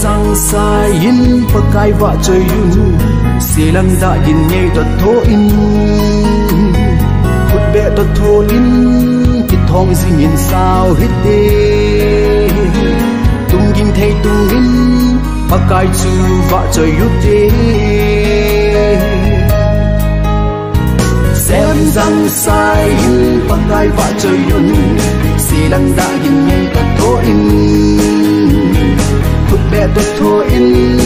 răng sai in và cái vợ chơi yun xì lăng đã in nhảy đợt thô in hụt bẹ đợt thô in kít thong gì nhìn sao hết đê tung in thay tung in và cái chú vợ chơi yun đê xem răng sai in và cái vợ chơi yun xì lăng đã in nhảy đợt thô in hụt bẹ đợt thô in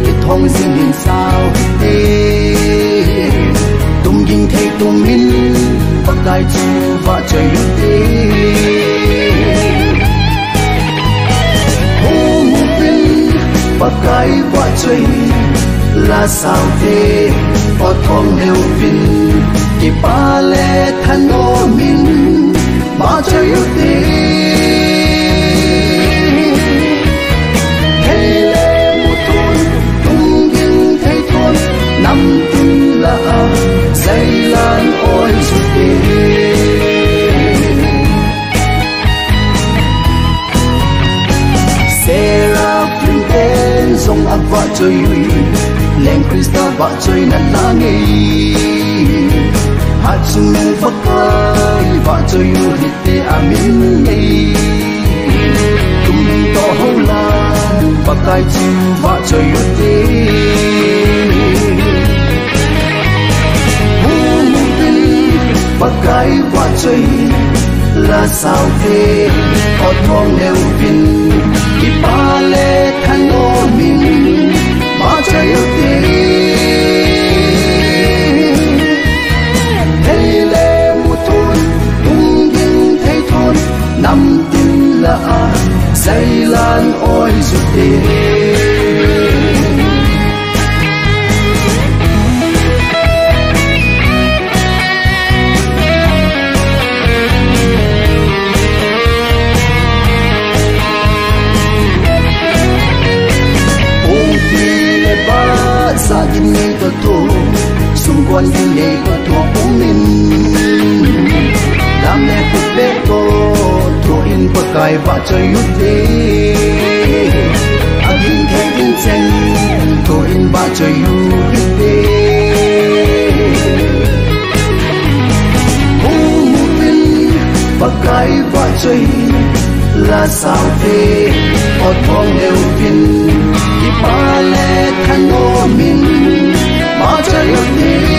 kít thong gì nhìn sao hết tung in thay tung in và cái chú vợ chơi yun đê và cái vợ chơi là sao thế ở thong nêu vinh kỳ ba lệ thân ô mình mà chơi yêu thế hay lệ một thôn tung yên thấy thôn nằm tin là dây lan ôi chút thế sông ác vợ chơi lên Krista vợ chơi năn lá nghi hạt chung vất vơi vợ chơi hít tê amin nghi tung to hô lan và cái chiều vợ chơi tê và cái vợ chơi là sao thế có thong nêu vinh kỳ ba lệ thân ô mình mà chơi yêu thế hay lệ một thôn tung yên thấy thôn nằm tin là dây lan ôi chút thế sa in nhảy có thô xung quanh in nhảy có thô bóng mình đam mê cuộc bê cô thô in bậc cài và chơi hút thế ác in thế in chân thô in và chơi hút thế hú mù tin bậc cài và chơi là sao thế ở thong nêu vinh kỳ ba lệ thân ô mình mà chơi yêu thế